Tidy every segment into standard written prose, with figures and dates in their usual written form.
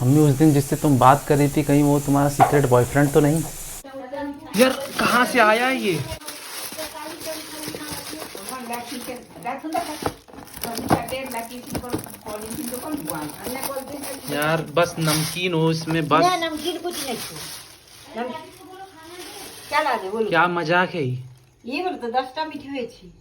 Mummy उस दिन जिससे तुम बात कर रही थी कहीं वो तुम्हारा सीक्रेट बॉयफ्रेंड तो नहीं? यार कहाँ से आया है ये? यार बस नमकीन हो इसमें बस। नमकीन कुछ नहीं क्या लागे बोलो। क्या मजाक है ये बोलो तो 10টা মিঠে হয়েছে।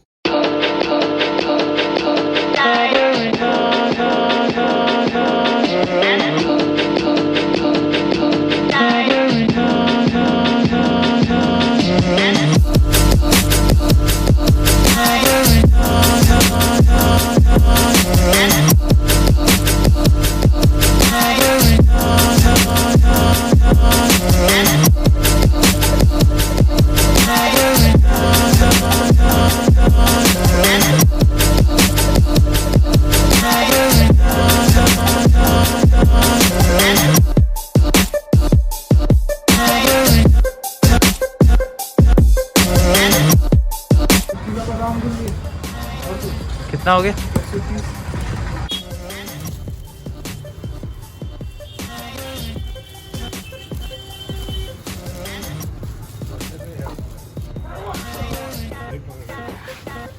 कितना हो गया?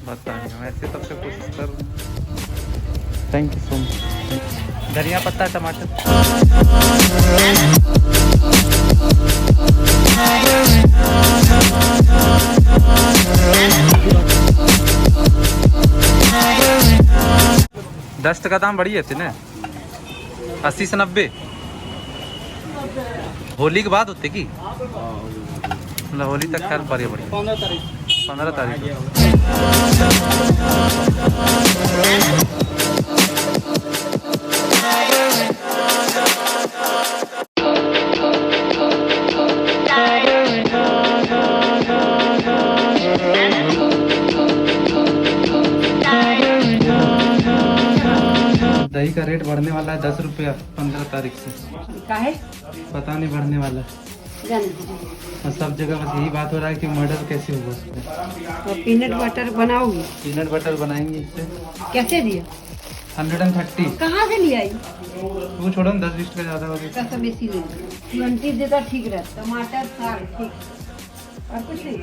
बता नहीं वैसे तब से कोशिश कर। Thank you so much. धनिया पत्ता टमाटर। 10 का दाम बढ़ी है ना 80 से 90। होली के बाद होते की मतलब होली तक खैर बढ़िया बढ़िया 15 तारीख। दही का रेट बढ़ने वाला है 10 रुपया 15 तारीख से। काहे पता नहीं बढ़ने वाला है। और सब जगह बस यही बात हो रहा है कि मर्डर कैसे हुआ। तो पीनट बटर बनाओगी? पीनट बटर बनाएंगे इससे। कैसे दिया? 130। कहाँ से लिया? वो छोड़ो ना 10-20 का ज़्यादा हो गया। सब बेसी ले 20 देता ठीक रहता। टमाटर साग ठीक और कुछ नहीं।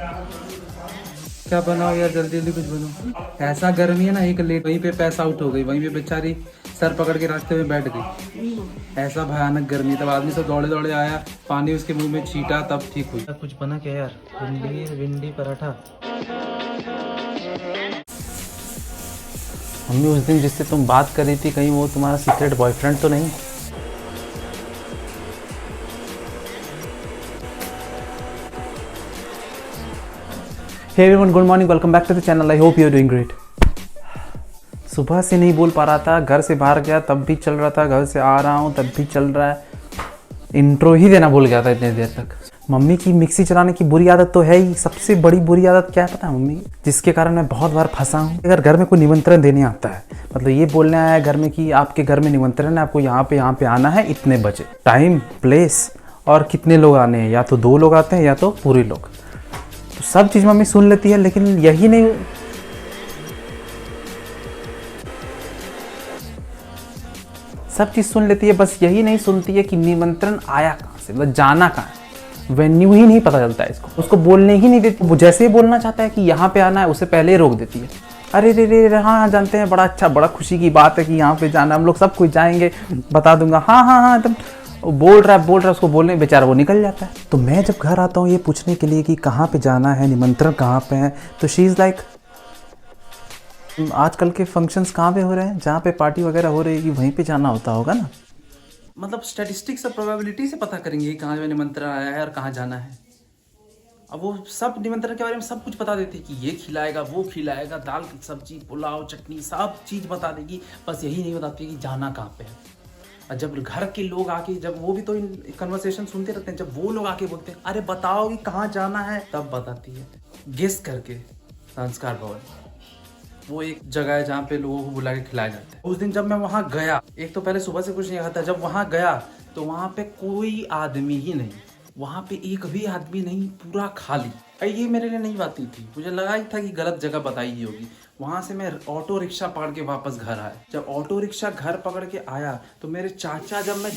क्या बनाओ यार जल्दी जल्दी कुछ बनाओ। ऐसा गर्मी है ना एक लेट वहीं पे पैसा आउट हो गई वहीं पे बेचारी सर पकड़ के रास्ते में बैठ गई। ऐसा भयानक गर्मी तब आदमी सब दौड़े दौड़े आया पानी उसके मुंह में छीटा तब ठीक हुई। कुछ बना क्या यार? भिंडी पराठा। मम्मी उस दिन जिससे तुम बात कर रही थी कहीं वो तुम्हारा सीक्रेट बॉयफ्रेंड तो नहीं? Hey everyone, good morning, welcome back to the channel. I hope you are doing great. सुबह से नहीं बोल पा रहा था, घर से बाहर गया तब भी चल रहा था, घर से आ रहा हूँ तब भी चल रहा है। इंट्रो ही देना भूल गया था इतने देर तक। मम्मी की मिक्सी चलाने की बुरी आदत तो है ही। सबसे बड़ी बुरी आदत क्या है पता है मम्मी? जिसके कारण मैं बहुत बार फंसा हूँ। अगर घर में कोई निमंत्रण देने आता है मतलब ये बोलने आया है घर में कि आपके घर में निमंत्रण है, आपको यहाँ पे आना है इतने बजे, टाइम प्लेस और कितने लोग आने हैं, या तो 2 लोग आते हैं या तो पूरे लोग। तो सब चीज़ मम्मी सुन लेती है लेकिन यही नहीं, सब चीज़ सुन लेती है बस यही नहीं सुनती है कि निमंत्रण आया कहाँ से, मतलब जाना कहाँ है। वेन्यू ही नहीं पता चलता है इसको, उसको बोलने ही नहीं देती। वो जैसे ही बोलना चाहता है कि यहाँ पे आना है उसे पहले ही रोक देती है। अरे रे रे रे हाँ जानते हैं, बड़ा अच्छा बड़ा खुशी की बात है कि यहाँ पे जाना, हम लोग सब कुछ जाएंगे, बता दूंगा। हाँ हाँ हाँ एकदम बोल रहा है उसको बोलने बेचारा वो निकल जाता है। तो मैं जब घर आता हूँ ये पूछने के लिए कि कहाँ पे जाना है, निमंत्रण कहाँ पे है, तो शी इज़ लाइक आजकल के फंक्शंस कहाँ पे हो रहे हैं, जहाँ पे पार्टी वगैरह हो रही है वहीं पे जाना होता होगा ना। मतलब स्टैटिस्टिक्स और प्रोबेबिलिटी से पता करेंगे कहाँ पे निमंत्रण आया है और कहाँ जाना है। अब वो सब निमंत्रण के बारे में सब कुछ बता देते कि ये खिलाएगा वो खिलाएगा, दाल की सब्जी पुलाव चटनी सब चीज़ बता देगी, बस यही नहीं बताती कि जाना कहाँ पे है। और जब घर के लोग आके, जब वो भी तो इन कन्वर्सेशन सुनते रहते हैं, जब वो लोग आके बोलते हैं अरे बताओ कि कहाँ जाना है, तब बताती है गेस करके। संस्कार भवन वो एक जगह है जहाँ पे लोगों को बुला के खिलाया जाता है। उस दिन जब मैं वहाँ गया, एक तो पहले सुबह से कुछ नहीं खाता, जब वहाँ गया तो वहाँ पे कोई आदमी ही नहीं, वहाँ पे एक भी आदमी नहीं, पूरा खाली। ये मेरे लिए नहीं बात थी, मुझे लगा ही था कि गलत जगह बताई ही होगी। वहाँ से मैं ऑटो रिक्शा पकड़ के वापस घर आया। जब ऑटो रिक्शा घर पकड़ के आया तो मेरे चाचा जब मैं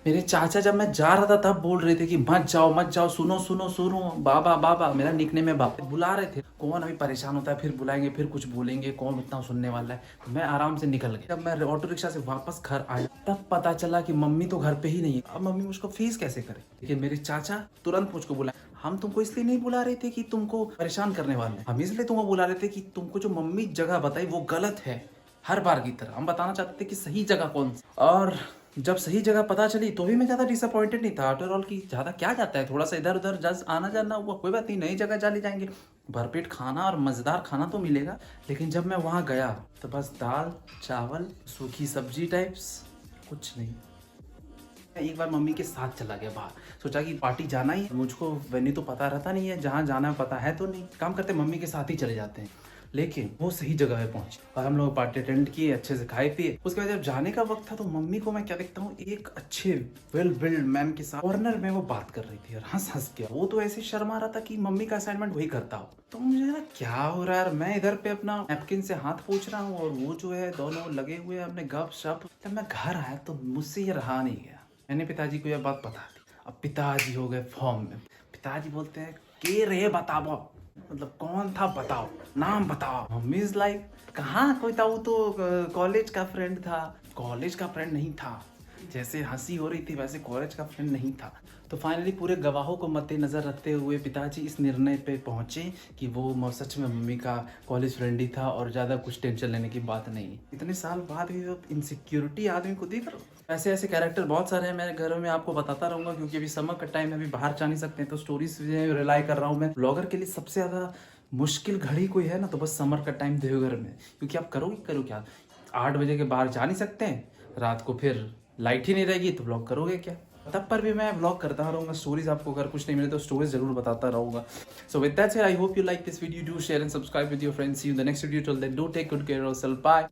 मेरे चाचा जब मैं जा रहा था तब बोल रहे थे कि मत जाओ, सुनो सुनो सुनो, बाबा बाबा, मेरा निकने में बाबा बुला रहे थे। कौन अभी परेशान होता है, फिर बुलाएंगे, फिर कुछ बोलेंगे, कौन उतना सुनने वाला है। तो मैं आराम से निकल गया। जब मैं ऑटो रिक्शा से वापस घर आया तब पता चला कि मम्मी तो घर पे ही नहीं है। अब मम्मी मुझको फेस कैसे करे। लेकिन मेरे चाचा तुरंत मुझको बुलाए, हम तुमको इसलिए नहीं बुला रहे थे कि तुमको परेशान करने वाले, हम इसलिए तुमको बुला रहे थे कि तुमको जो मम्मी जगह बताई वो गलत है। हर बार की तरह हम बताना चाहते थे कि सही जगह कौन सी। और जब सही जगह पता चली तो भी मैं ज़्यादा डिसअपॉइंटेड नहीं था। आफ्टर ऑल की ज़्यादा क्या जाता है, थोड़ा सा इधर उधर जस्ट आना जाना हुआ, कोई बात नहीं, नई जगह चले जाएंगे, भरपेट खाना और मज़ेदार खाना तो मिलेगा। लेकिन जब मैं वहाँ गया तो बस दाल चावल सूखी सब्जी टाइप्स, कुछ नहीं। एक बार मम्मी के साथ चला गया बाहर, सोचा कि पार्टी जाना ही है, मुझको वेन्यू तो पता रहता नहीं है, जहाँ जाना पता है तो नहीं, काम करते मम्मी के साथ ही चले जाते हैं। लेकिन वो सही जगह पे पहुंचे और हम लोग पार्टी अटेंड किए, अच्छे से खाए पिए। उसके बाद जब जाने का वक्त था तो मम्मी को मैं क्या देखता हूँ, एक अच्छे वेल बिल्ड मैन के साथ कॉर्नर में वो बात कर रही थी और हंस के। वो तो ऐसे शर्मा रहा था कि मम्मी का असाइनमेंट वही करता हो। तो मुझे ना क्या हो रहा है यार, मैं इधर पे अपना नैपकिन से हाथ पोंछ रहा हूँ और वो जो है दोनों लगे हुए अपने गप शप। जब मैं घर आया तो मुझसे ये रहा नहीं गया, मैंने पिताजी को यह बात बता दी। अब पिताजी हो गए फॉर्म में। पिताजी बोलते हैं के रे बताओ, मतलब कौन था बताओ, नाम बताओ। मम्मी इज लाइक कहाँ कोई था, वो तो कॉलेज का फ्रेंड था। कॉलेज का फ्रेंड नहीं था, जैसे हंसी हो रही थी वैसे कॉलेज का फ्रेंड नहीं था। तो फाइनली पूरे गवाहों को मद्देनजर रखते हुए पिताजी इस निर्णय पे पहुंचे कि वो सच में मम्मी का कॉलेज फ्रेंड ही था और ज़्यादा कुछ टेंशन लेने की बात नहीं। इतने साल बाद भी इनसिक्योरिटी आदमी को देख रहा। ऐसे ऐसे कैरेक्टर बहुत सारे हैं मेरे घर में, आपको बताता रहूँगा क्योंकि अभी समर का टाइम है, अभी बाहर जा नहीं सकते, तो स्टोरीज रिलाई कर रहा हूँ मैं। ब्लॉगर के लिए सबसे ज़्यादा मुश्किल घड़ी कोई है ना तो बस समर का टाइम देवघर में, क्योंकि आप करो क्या, 8 बजे के बाहर जा नहीं सकते हैं, रात को फिर लाइट ही नहीं रहेगी तो ब्लॉग करोगे क्या। तब पर भी मैं ब्लॉग करता रहूँगा, स्टोरीज आपको अगर कुछ नहीं मिले तो स्टोरीज जरूर बताता रहूँगा। So with that said I hope you like this video, do share and subscribe with your friends. See you in the next video, till then do take good care of yourself, bye.